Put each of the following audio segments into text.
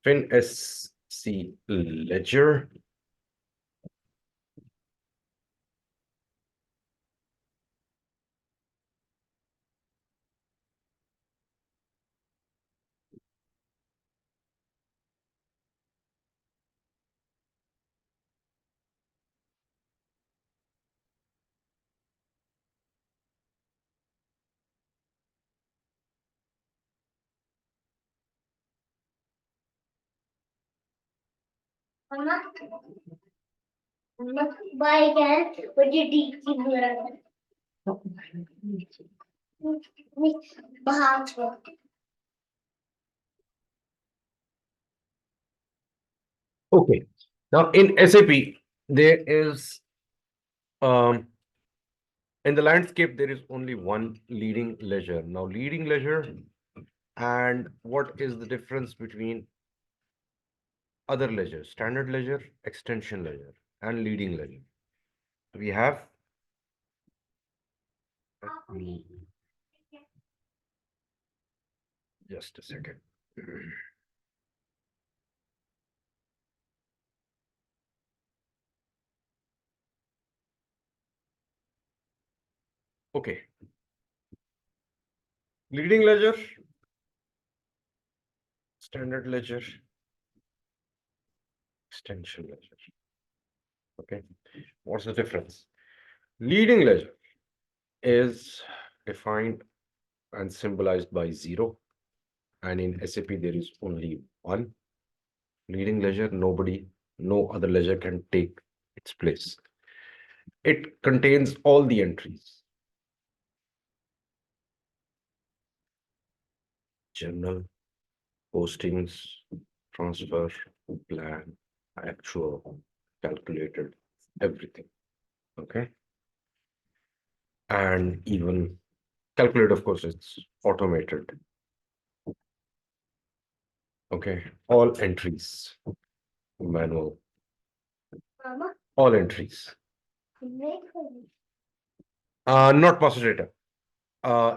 FinSC ledger. Okay. Now in SAP, there is in the landscape, there is only one leading ledger. Now, leading ledger and what is the difference between other ledgers, standard ledger, extension ledger, and leading ledger? We have just a second. Okay. Leading ledger, standard ledger, extension ledger. Okay. What's the difference? Leading ledger is defined and symbolized by 0. And in SAP, there is only one leading ledger. No other ledger can take its place. It contains all the entries: journal, postings, transfer, plan, actual, calculated, everything. Okay. And even calculate, of course, it's automated. Okay. All entries, manual, all entries. Not master data.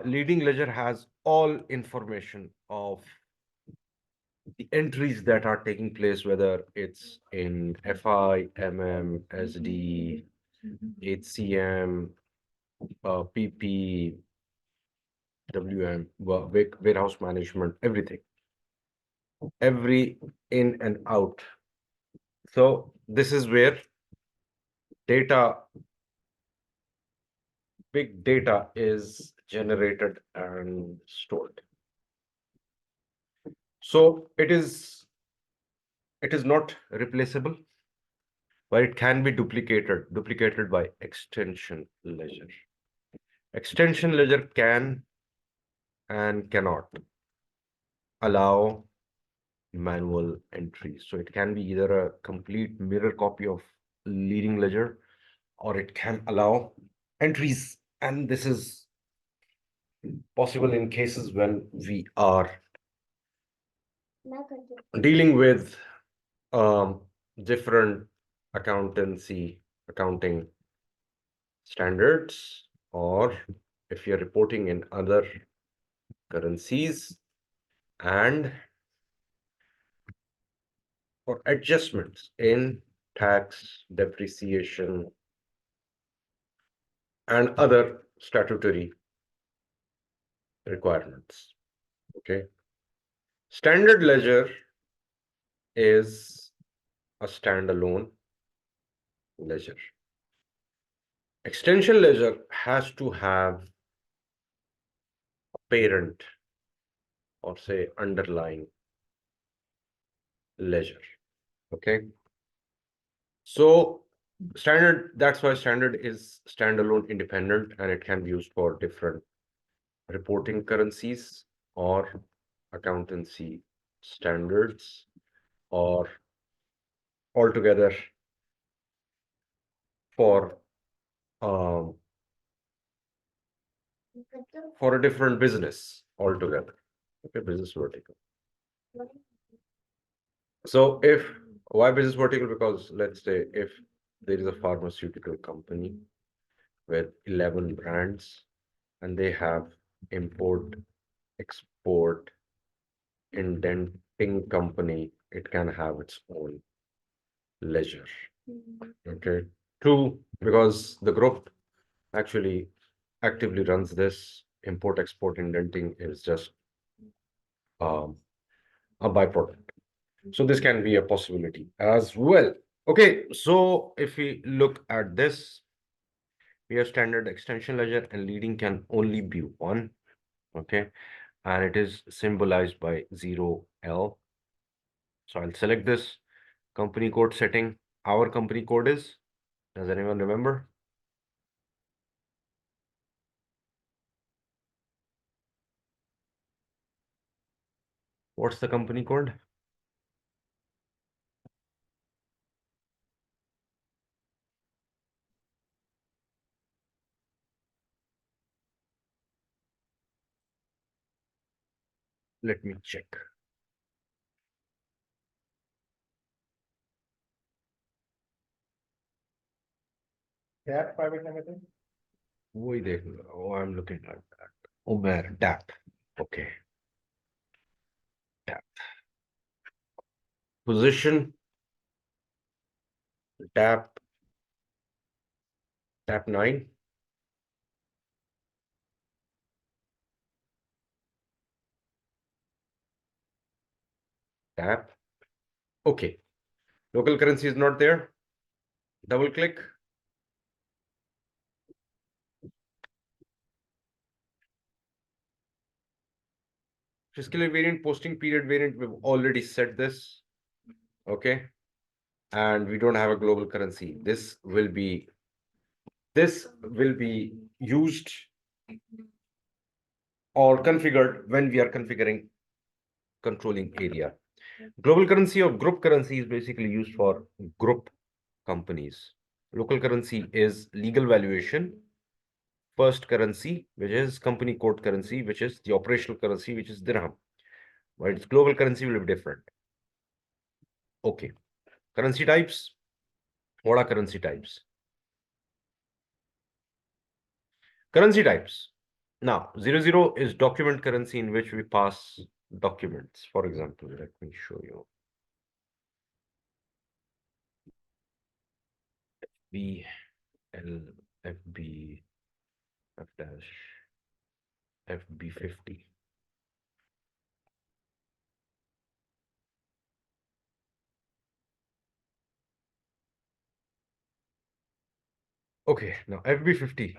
Leading ledger has all information of the entries that are taking place, whether it's in FI, SD, HCM, PP, WM, warehouse management, everything, every in and out. So this is where data, big data is generated and stored. So it is not replaceable, but it can be duplicated by extension ledger. Extension ledger can and cannot allow manual entry. So it can be either a complete mirror copy of leading ledger, or it can allow entries. And this is possible in cases when we are dealing with different accounting standards, or if you're reporting in other currencies, and for adjustments in tax, depreciation, and other statutory requirements. Okay. Standard ledger is a standalone ledger. Extension ledger has to have a parent, or say underlying ledger. Okay. So that's why standard is standalone, independent, and it can be used for different reporting currencies or accountancy standards, or altogether for um, a different business altogether. Okay, business vertical. So why business vertical? Because let's say if there is a pharmaceutical company with 11 brands, and they have import, export, indenting company, it can have its own ledger. Okay. Two, because the group actually actively runs this, import export indenting is just um, a byproduct. So this can be a possibility as well. Okay, so if we look at this, we have standard extension ledger and leading can only be one. Okay, and it is symbolized by 0L. So I'll select this company code setting. Our company code is, does anyone remember? What's the company code? Let me check. That private limited. वही देख लो. Oh, I'm looking at that. Umer DAP. Okay. DAP. Position. DAP. DAP 9. DAP. Okay. Local currency is not there. Double click. Fiscal variant, posting period variant, we've already set this. Okay. And we don't have a global currency. This will be used or configured when we are configuring controlling area. Global currency or group currency is basically used for group companies. Local currency is legal valuation. First currency, which is company code currency, which is the operational currency, which is dirham. But its global currency will be different. Okay. Currency types. What are currency types? Currency types. Now, 00 is document currency in which we pass documents. For example, let me show you. B, L, FB, F dash, FB50. Okay, now FB50.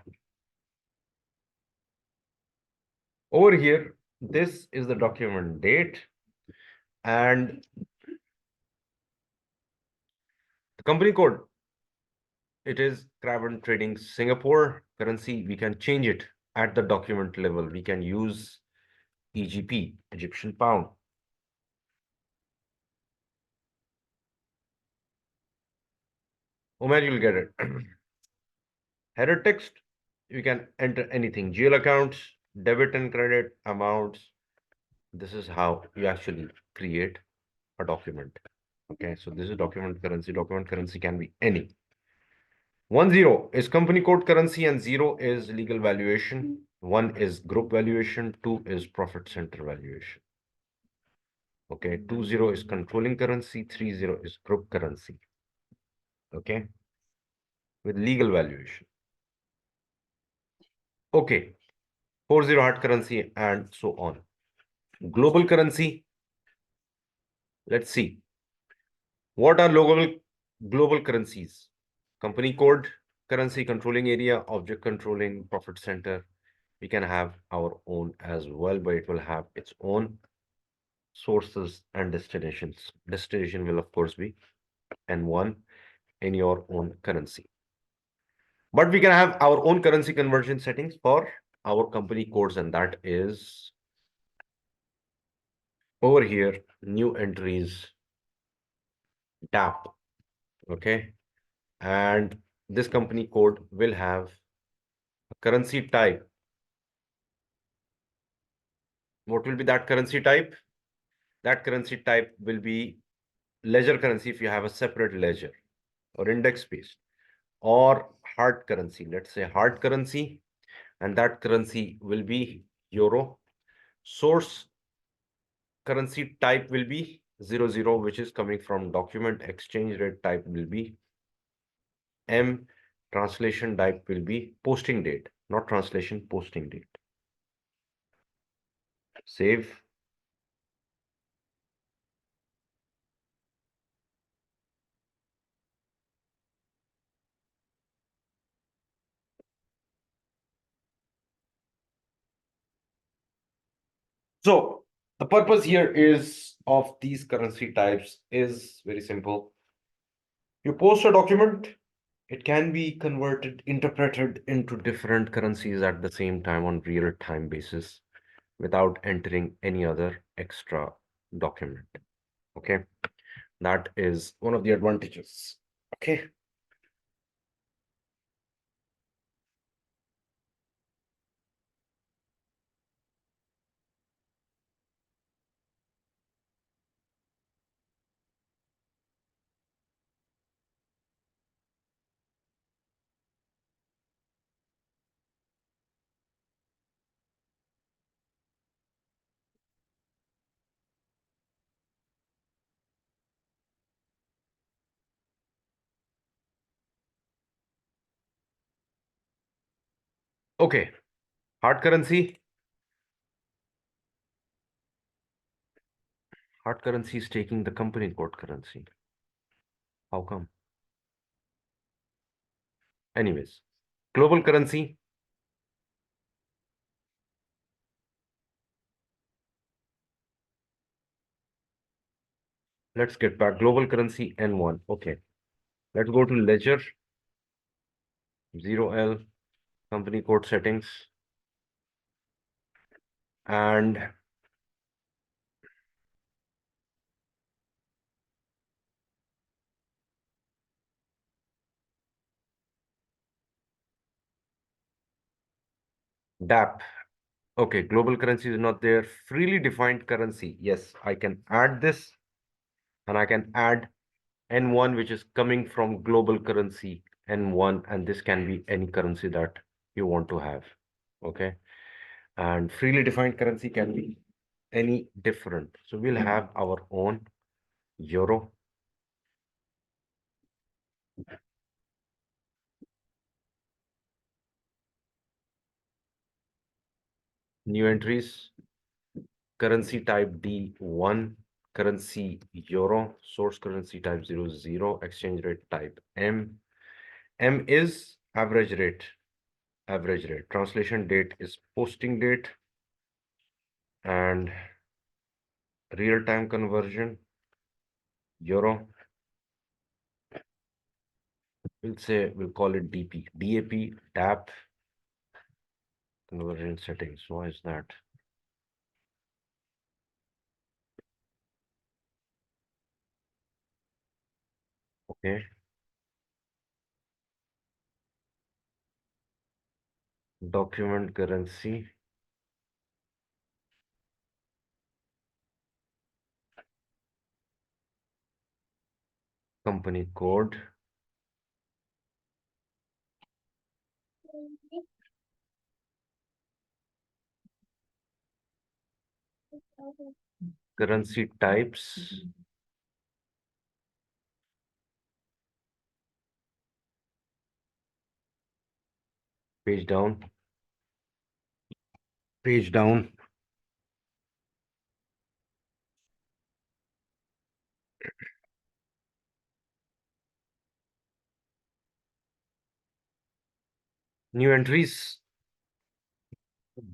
Over here, this is the document date and the company code. It is Craven Trading Singapore currency. We can change it at the document level. We can use EGP, Egyptian pound. Omer, you'll get it. Header text, you can enter anything. GL accounts, debit and credit amounts. This is how you actually create a document. Okay, so this is document currency. Document currency can be any. 10 is company code currency and 0 is legal valuation. 1 is group valuation. 2 is profit center valuation. Okay, 20 is controlling currency. 30 is group currency. Okay, with legal valuation. Okay, 40 hard currency and so on. Global currency. Let's see. What are global currencies? Company code currency, controlling area, object controlling, profit center. We can have our own as well, but it will have its own sources and destinations. Destination will of course be N1 in your own currency. But we can have our own currency conversion settings for our company codes, and that is over here, new entries, DAP. Okay. And this company code will have a currency type. What will be that currency type? That currency type will be ledger currency if you have a separate ledger, or index based, or hard currency. Let's say hard currency, and that currency will be euro. Source currency type will be 00, which is coming from document, exchange rate type will be M, translation type will be posting date, not translation, posting date. Save. So the purpose here is of these currency types is very simple. You post a document, it can be converted, interpreted into different currencies at the same time on real-time basis without entering any other extra document. Okay, that is one of the advantages. Okay. Okay, hard currency. Hard currency is taking the company code currency. How come? Anyways, global currency. Let's get back. Global currency N1. Okay. Let's go to ledger 0L, company code settings, and DAP. Okay, global currency is not there. Freely defined currency. Yes, I can add this and I can add N1, which is coming from global currency N1, and this can be any currency that you want to have. Okay. And freely defined currency can be any different. So we'll have our own euro. New entries, currency type D1, currency euro, source currency type 00, exchange rate type M. M is average rate, average rate. Translation date is posting date, and real-time conversion, euro. We'll call it DP, DAP, DAP, conversion settings. Why is that? Okay. Document currency. Company code. Currency types. Page down. Page down. New entries.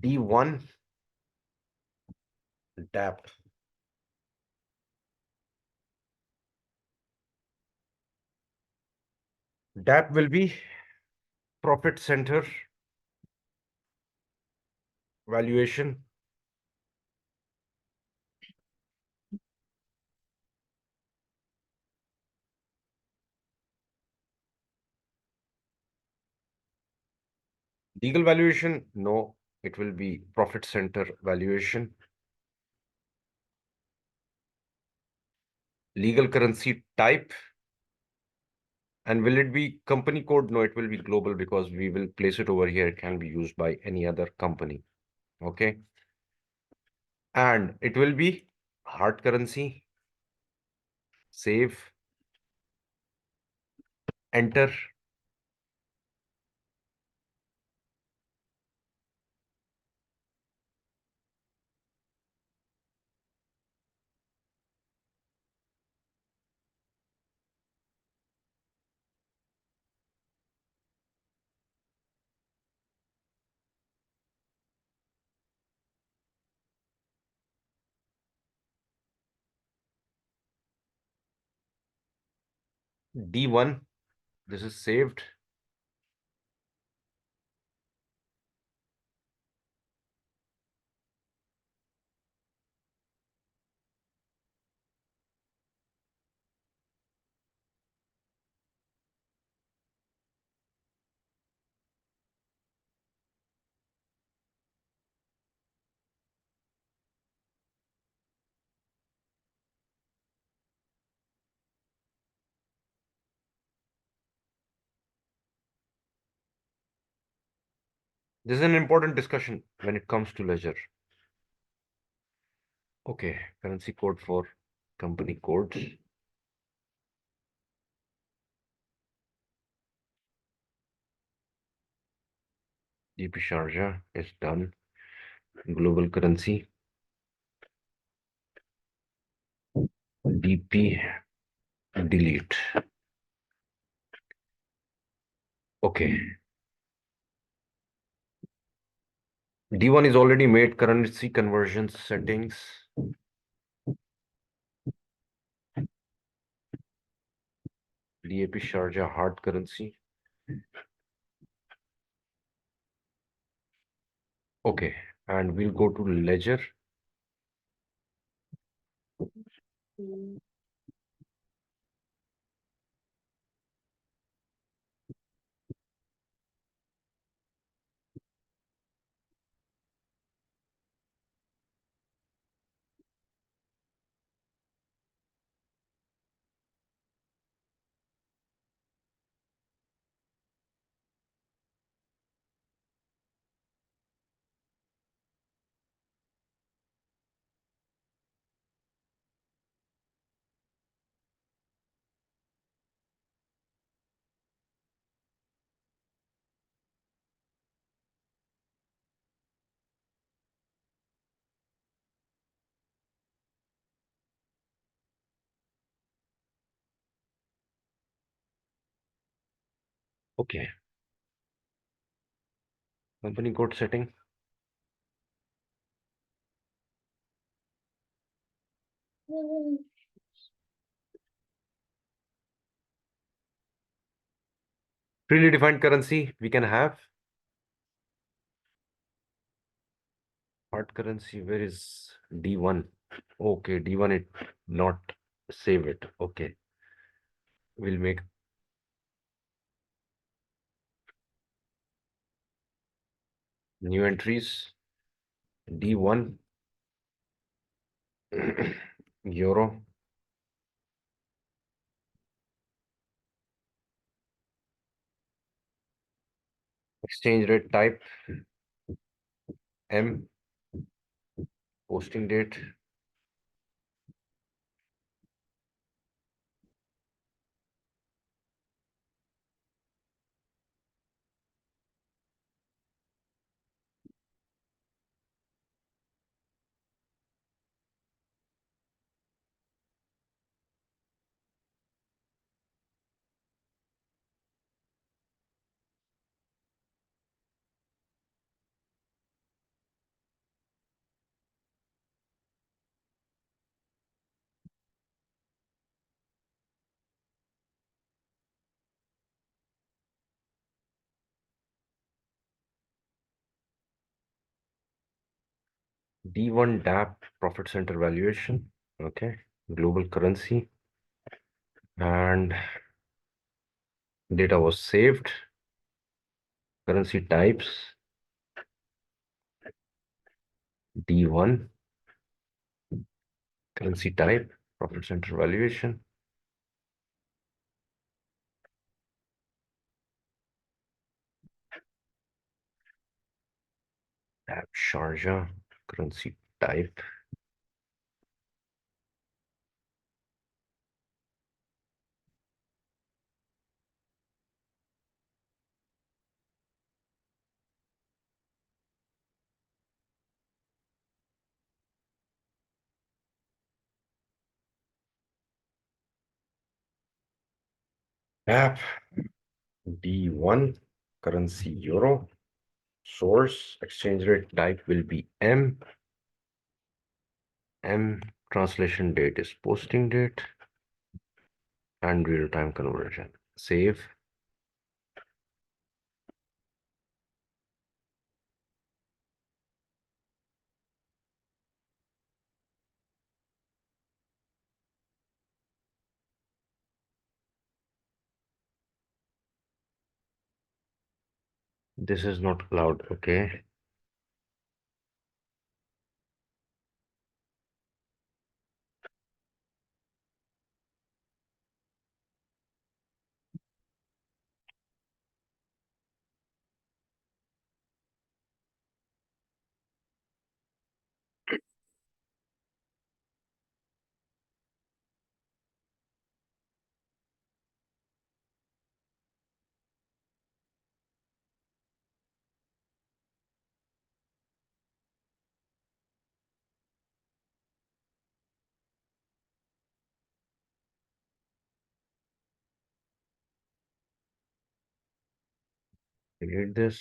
D1. DAP. DAP will be profit center valuation. Legal valuation, no, it will be profit center valuation. Legal currency type. And will it be company code? No, it will be global because we will place it over here. It can be used by any other company. Okay. And it will be hard currency. save, enter. D1, this is saved. This is an important discussion when it comes to ledger. Okay, currency code for company codes. GP Sharjah is done. Global currency. DP delete. Okay. D1 is already made. Currency conversion settings. DAP Sharjah hard currency. Okay, and we'll go to ledger. Okay. Company code setting. Freely defined currency we can have. Hard currency, where is D1? Okay, D1 it not save it. Okay. We'll make new entries. D1 euro. Exchange rate type M. Posting date. D1 DAP profit center valuation. Okay. Global currency. And data was saved. Currency types. D1. Currency type. Profit center valuation. Tab Sharjah. Currency type. App D1, currency euro. Source exchange rate type will be M. M translation date is posting date and real-time conversion. Save. This is not allowed. Okay. Read this.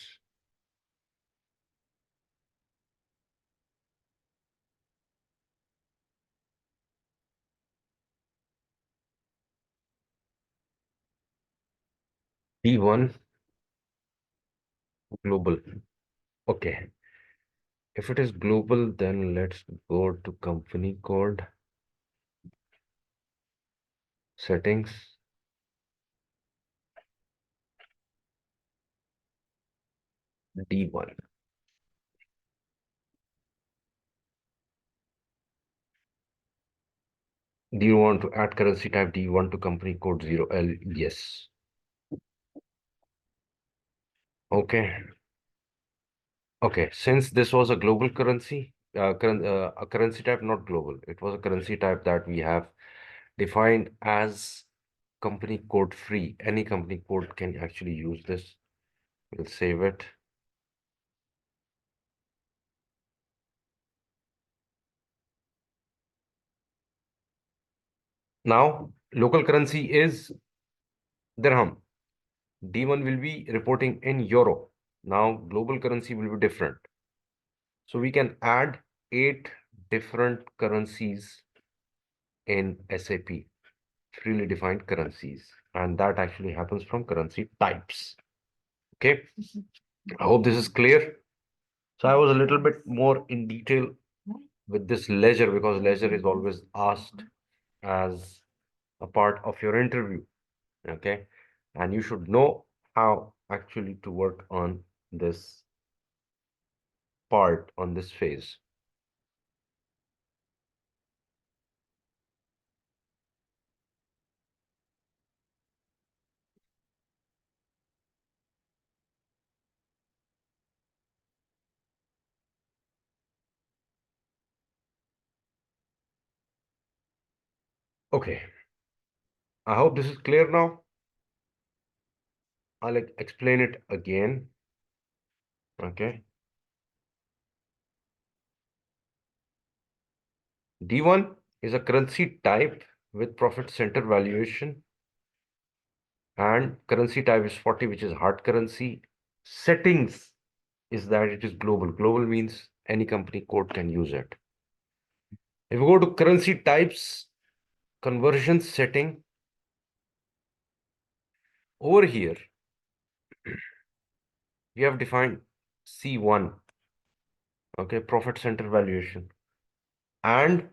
D1 global. Okay. If it is global, then let's go to company code settings. D1. Do you want to add currency type D1 to company code 0L? Yes. Okay. Okay. Since this was a global currency, a currency type, not global. It was a currency type that we have defined as company code free. Any company code can actually use this. We'll save it. Now, local currency is dirham. D1 will be reporting in euro. Now, global currency will be different. So we can add 8 different currencies in SAP, freely defined currencies. And that actually happens from currency types. Okay. I hope this is clear. So I was a little bit more in detail with this ledger because ledger is always asked as a part of your interview. Okay. And you should know how actually to work on this part, on this phase. Okay. I hope this is clear now. I'll explain it again. Okay. D1 is a currency type with profit center valuation, and currency type is 40, which is hard currency. Settings is that it is global. Global means any company code can use it. If we go to currency types, conversion setting, over here, we have defined C1, okay, profit center valuation. And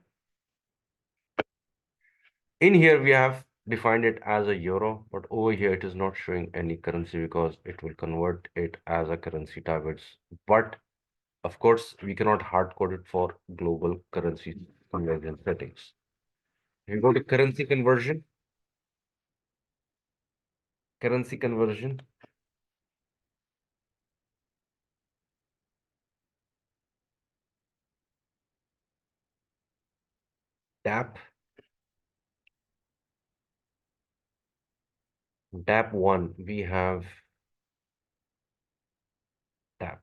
in here, we have defined it as a euro, but over here, it is not showing any currency because it will convert it as a currency type. But of course, we cannot hard code it for global currency conversion settings. If you go to currency conversion, tab, tab 1, we have tab.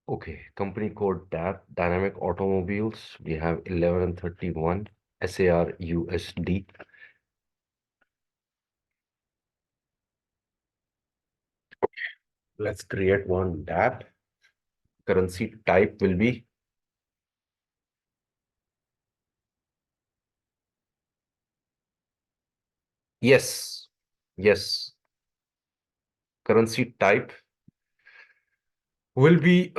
Okay, company code tab, dynamic automobiles, we have 1131 SAR USD. Let's create one tab. Currency type will be yes, yes. Currency type will be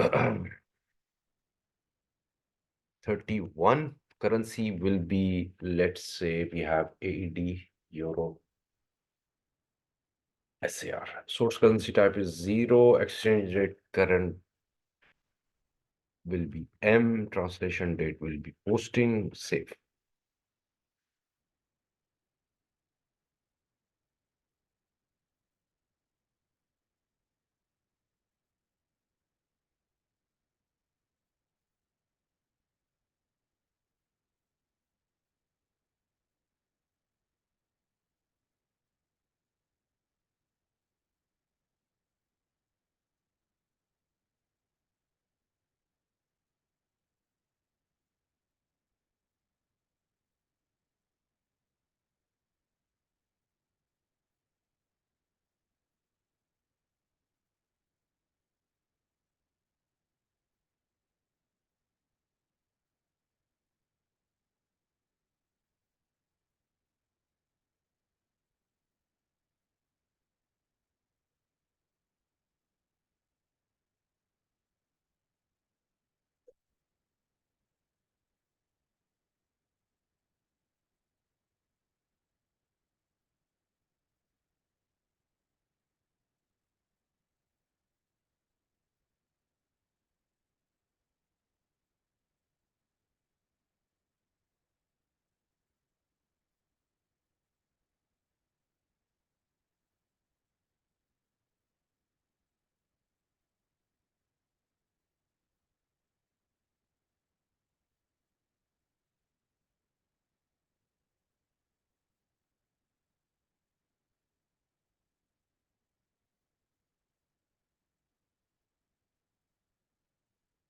31. Currency will be, let's say we have AED, Euro, SAR. Source currency type is 0. Exchange rate current will be M. Translation date will be posting. Save.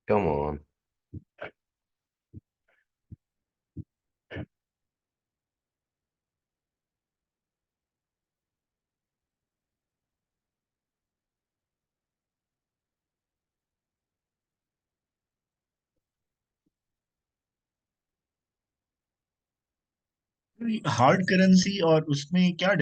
Come on. Hard currency और उसमें क्या